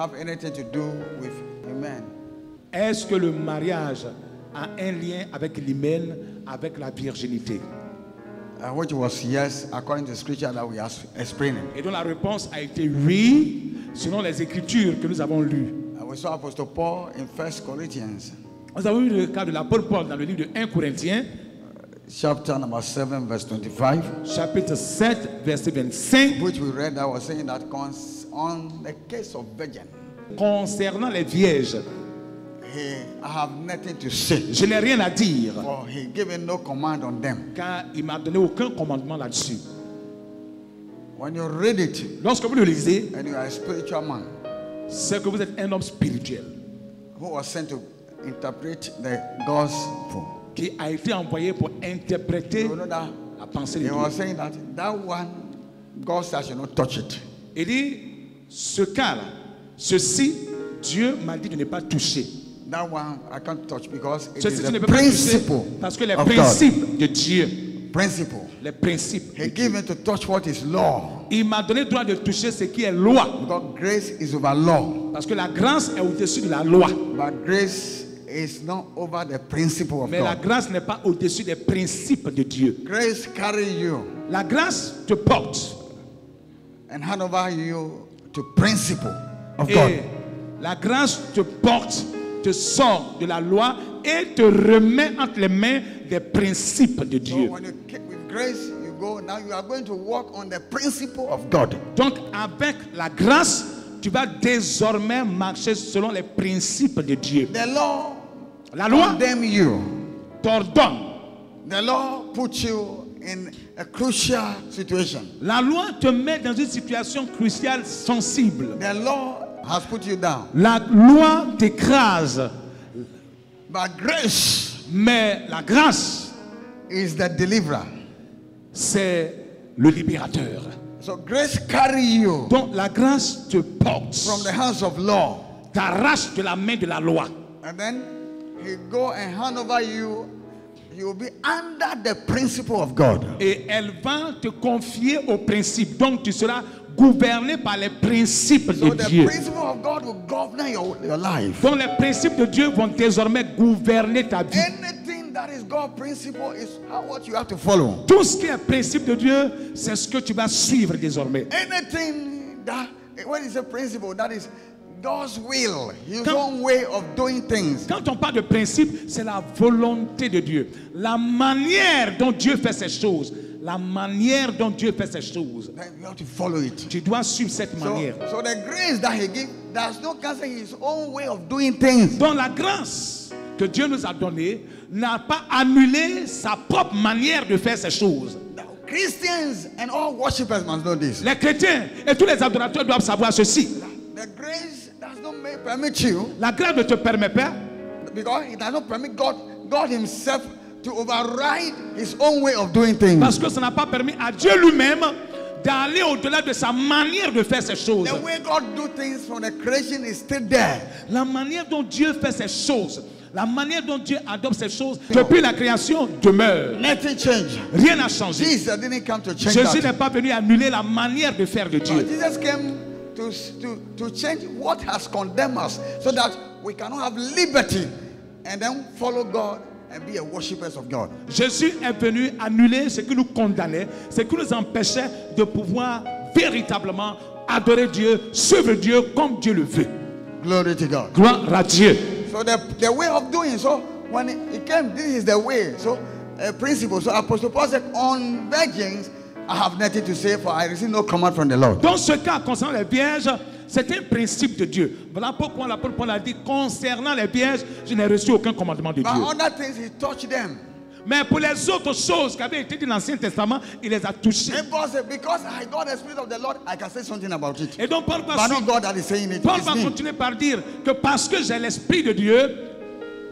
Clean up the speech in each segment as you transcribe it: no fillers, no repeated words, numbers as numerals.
have anything to do with hymen? Est-ce que le mariage a un lien avec l'hymen, avec la virginité? Which was yes, according to the scripture that we are explaining. Et donc la réponse a été oui, selon les écritures que nous avons lues. We saw Apostle Paul in 1 Corinthians. Nous avons vu le cas de l'apôtre Paul dans le livre de 1 Corinthiens, Chapter number 7, verse 25. chapitre 7, verset 25. Which we read that was saying that on the case of virgin, Concernant les vierges, I have nothing to say. je n'ai rien à dire, For he given no command on them. car il m'a donné aucun commandement là-dessus. When you read it Lorsque vous le lisez, and you are a spiritual man c'est que vous êtes un homme spirituel who was sent to interpret the gospel, qui a été envoyé pour interpréter you know that la pensée de he Dieu. was saying that one, God said, you not touch it. Il dit, ce cas-là, ceci, Dieu m'a dit de ne pas toucher. That one I can't touch because it Ceci, is tu ne the peux pas toucher principle parce que les of principes de Dieu, God. Principle. les principes, He gave me to touch what is law. il m'a donné le droit de toucher ce qui est loi. Because grace is over law. Parce que la grâce est au-dessus de la loi. But grace is not over the principle of Mais la God. grâce n'est pas au-dessus des principes de Dieu. Grace carry you La grâce te porte. and hand over you to principle of Et God. la grâce te porte, te sort de la loi et te remet entre les mains des principes de So Dieu. when you keep with grace, you go, now you are going to walk on the principle of God. Donc avec la grâce, tu vas désormais marcher selon les principes de Dieu. The law La loi condemn you. t'ordonne. The law puts you in a crucial situation. La loi te met dans une situation cruciale, sensible. The law has put you down. La loi t'écrase. But grace Mais la grâce, is the deliverer. c'est le libérateur. So grace carry you Donc la grâce te porte, from the hands of law. t'arrache de la main de la loi. And then he go and hand over you. You will be under the principle of God. Et elle va te confier au principe. Donc tu seras gouverné par les principes So de the Dieu. principle of God will govern your life. Donc les principes de Dieu vont désormais gouverner ta vie. Anything that is God's principle is what you have to follow. Tout ce qui est principe de Dieu, c'est ce que tu vas suivre désormais. Anything that, when it's a principle, that is God's will, His Quand- own way of doing things. Quand on parle de principe, c'est la volonté de Dieu. La manière dont Dieu fait ces choses. La manière dont Dieu fait ces choses. Then you have to follow it. Tu dois suivre cette manière. So the grace that He gives does not cancel His own way of doing things. Donc la grâce que Dieu nous a donnée n'a pas annulé sa propre manière de faire ces choses. Now, Christians and all worshippers must know this. Les chrétiens et tous les adorateurs doivent savoir ceci. The grace does not permit you, La grâce ne te permet pas, because it does not permit God Himself to override His own way of doing things. parce que ça n'a pas permis à Dieu lui-même d'aller au-delà de sa manière de faire ces choses. The way God do things from the creation is still there. La manière dont Dieu fait ces choses, la manière dont Dieu adopte ces choses depuis la création demeure. Nothing changed. Rien n'a changé. Jesus didn't come to change Jésus that. n'est pas venu annuler la manière de faire de No, Dieu. Jesus came to change what has condemned us, so that we cannot have liberty and then follow God and be a worshippers of God. Jésus est venu annuler ce qui nous condamnait, ce qui nous empêchait de pouvoir véritablement adorer Dieu, suivre Dieu comme Dieu le veut. Glory to God. Gloire à Dieu. So the way of doing, so when he came, this is the way. So a principle. So Apostle Paul said, on virgins, I have nothing to say, for I receive no command from the Lord. Dans ce cas, concernant les vierges, c'est un principe de Dieu. Voilà pourquoi l'apôtre Paul a dit, concernant les vierges, je n'ai reçu aucun commandement de But Dieu. other things, he touched them. Mais pour les autres choses qui avaient été dites dans l'Ancien Testament, il les a touchées. And Paul said, because I got the Spirit of the Lord, I can say something about it. Et donc Paul va, But not God that is saying it. Paul It's va me. continuer par dire que parce que j'ai l'Esprit de Dieu,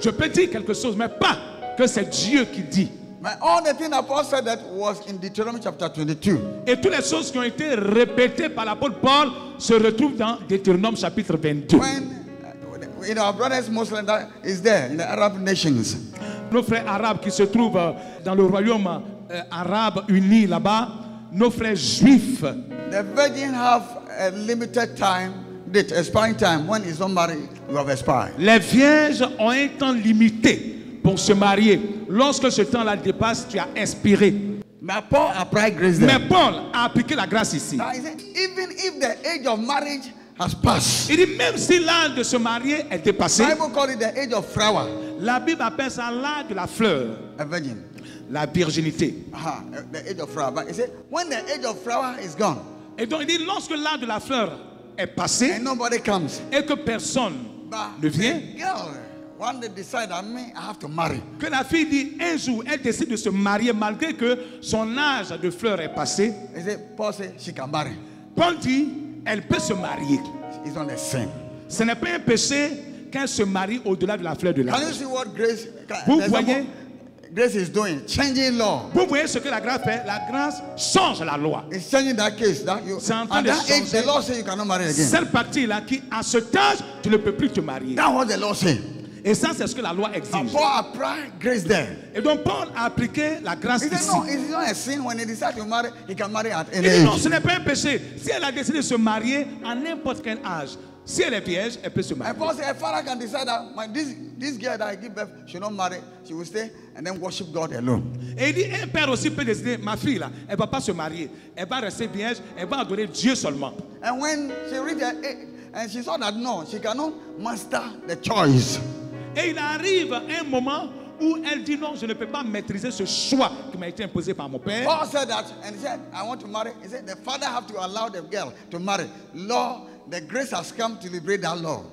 je peux dire quelque chose, mais pas que c'est Dieu qui dit. But all the things that Paul said that was in Deuteronomy chapter 22. Et toutes les choses qui ont été répétées par l'apôtre Paul se retrouvent dans Deutéronome chapitre 22. When our brothers Muslims that is there in the Arab nations, Nos frères arabes qui se trouvent dans le royaume arabe uni là-bas, nos frères juifs, the virgin have a limited time date, expiring time. When it's not married, you have expired. Les vierges ont un temps limité pour se marier. Lorsque ce temps-là dépasse, tu as expiré. But Paul applied grace there. Mais Paul a appliqué la grâce ici. Now, he said, even if the age of marriage has passed, Il dit même si l'âge de se marier est dépassé, the Bible calls it the age of flower, la Bible appelle ça l'âge de la fleur, a virgin. la virginité. The age of flower. But he said, when the age of flower is gone, Et donc il dit lorsque l'âge de la fleur est passé and nobody comes, et que personne but ne vient, the girl, when they decide, I have to marry. que la fille dit un jour elle décide de se marier malgré que son âge de fleur est passé, He said, Paul said she can marry. Paul dit elle peut se marier. It's not a sin. Ce n'est pas un péché qu'elle se marie au-delà de la fleur de Can you l'âge. see what grace, Vous the voyez, example grace is doing? Changing law. vous voyez ce que la grâce fait? La grâce change la loi. It's changing that case. That you, C'est en train at de that age, changer. the law says you cannot marry again. Cette partie-là qui, à cet âge, tu ne peux plus te marier. That's what the law says. Et ça, c'est ce que la loi And exige. Paul applied grace there. Et donc, Paul a appliqué la grâce He said, ici. no, it's not a sin. When he decides to marry, he can marry at Il any dit non, age. ce n'est pas un péché. Si elle a décidé de se marier à n'importe quel âge, si elle est vierge, elle peut se marier. And Paul said, a father can decide that this girl that I give birth should not marry. She will stay and then worship God alone. Et il dit, un père aussi peut décider, ma fille là, elle ne va pas se marier. Elle va rester vierge, elle va adorer Dieu seulement. And when she reached her age, and she saw that no, she cannot master the choice. Et il arrive un moment où elle dit non, je ne peux pas maîtriser ce choix qui m'a été imposé par mon père. Paul said that, and he said, I want to marry. He said, the father have to allow the girl to marry. Law, the grace has come to liberate that law.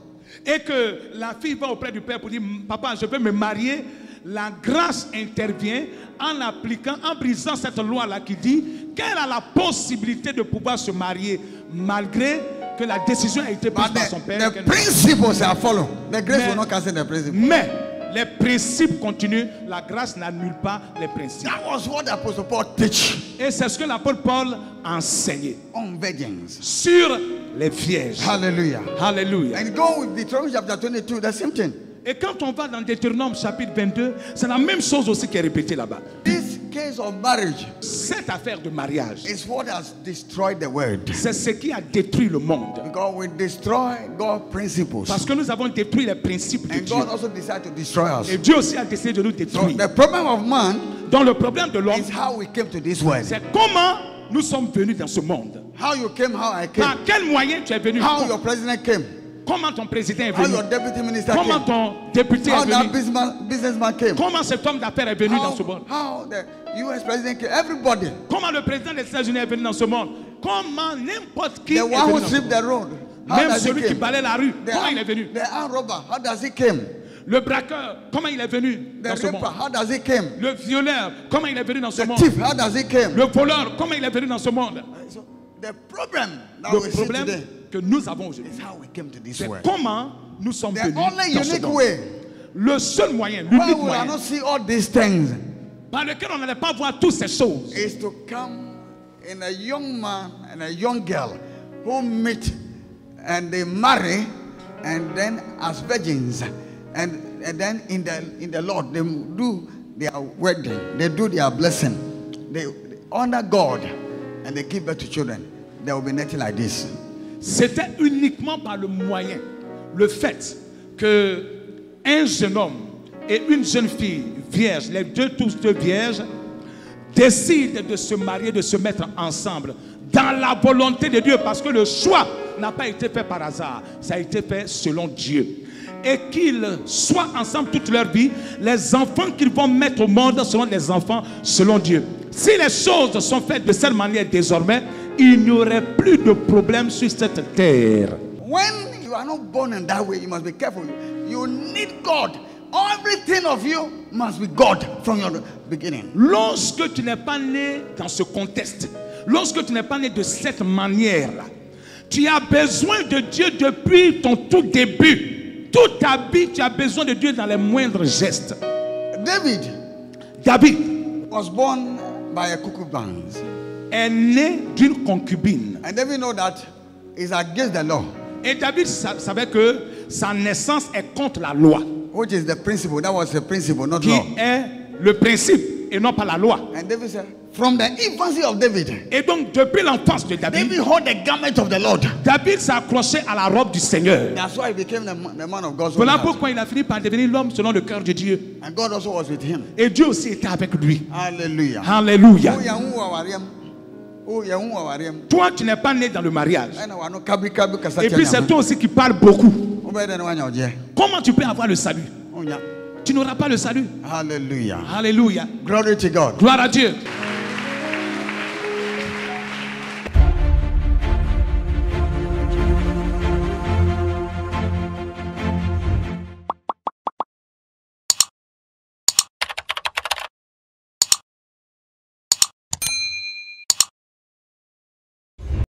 Et que la fille va auprès du père pour dire, papa, je veux me marier. La grâce intervient en appliquant, en brisant cette loi-là qui dit qu'elle a la possibilité de pouvoir se marier malgré que la décision a été prise But par son père. the principles are followed. The grace Mais- will not cancel the principle. Mais les principes continuent, la grâce n'annule pas les principes. That was what the Apostle Paul teach Et c'est ce que l'apôtre Paul a enseigné on virgins. sur les vierges. Hallelujah. Alléluia. And go with Deuteronomy chapter 22, the same thing. Et quand on va dans Deutéronome chapitre 22, c'est la même chose aussi qui est répétée là-bas. This case of marriage Cette affaire de mariage, is what has destroyed the world. c'est ce qui a détruit le monde. Because we destroy God's principles. Parce que nous avons détruit les principes de And Dieu. God also decided to destroy us. Et Dieu aussi a décidé de nous So détruire. the problem of man Donc le problème de l'homme, is how we came to this world. c'est comment nous sommes venus dans ce monde. How you came, how I came. Par quel moyen tu es venu? How your president came. Comment ton président est How venu? your deputy minister Comment came. ton député How est that venu? businessman came. Comment cet homme d'affaires est venu dans ce monde? How the US president came. Everybody. Comment le président des États-Unis est venu dans ce monde? Comment n'importe qui The est one venu who dans ce monde? sweep the road. How Même does he celui qui came? balaie la rue, The comment il est venu? the armed robber. How does he came? Le braqueur, comment il est venu The dans ce monde? rapper. How does he came? Le violeur, comment il est venu dans ce The monde? thief. How does he came? Le voleur, comment il est venu dans ce monde? So the problem that Le we see problème today que nous avons aujourd'hui, is how we came to this c'est world. comment nous sommes The venus only dans ce unique monde. way Le seul moyen, why l'unique we will moyen not see all these things par lequel on n'allait pas voir toutes ces choses, is to come in a young man and a young girl who meet and they marry and then as virgins and then in the Lord they do their wedding, they do their blessing, they honor God and they give birth to children. There will be nothing like this. c'était uniquement par le moyen, le fait que un jeune homme et une jeune fille vierge, les deux tous deux vierges, décident de se marier, de se mettre ensemble dans la volonté de Dieu, parce que le choix n'a pas été fait par hasard, ça a été fait selon Dieu. Et qu'ils soient ensemble toute leur vie, les enfants qu'ils vont mettre au monde seront des enfants selon Dieu. Si les choses sont faites de cette manière désormais, il n'y aurait plus de problème sur cette terre. When you are not born in that way, you must be careful. You need God. Everything of you must be God from your beginning. Lorsque tu n'es pas né dans ce contexte, lorsque tu n'es pas né de cette manière-là, tu as besoin de Dieu depuis ton tout début. Toute ta vie, tu as besoin de Dieu dans les moindres gestes. David was born by a concubine. est né d'une concubine. And David know that it's against the law, Et David savait que sa naissance est contre la loi, which is the principle. That was the principle, not qui law. est le principe et non pas la loi. And David said, From the infancy of David, Et donc, depuis l'enfance de David, David held the garment of the Lord. David s'est accroché à la robe du Seigneur. That's why he became the man of God's own Voilà heart. pourquoi il a fini par devenir l'homme selon le cœur de Dieu. And God also was with him. Et Dieu aussi était avec lui. Hallelujah. Alléluia. Toi, tu n'es pas né dans le mariage. Et puis c'est toi aussi qui parles beaucoup. Comment tu peux avoir le salut? Tu n'auras pas le salut. Hallelujah. Alléluia. Glory to God. Gloire à Dieu.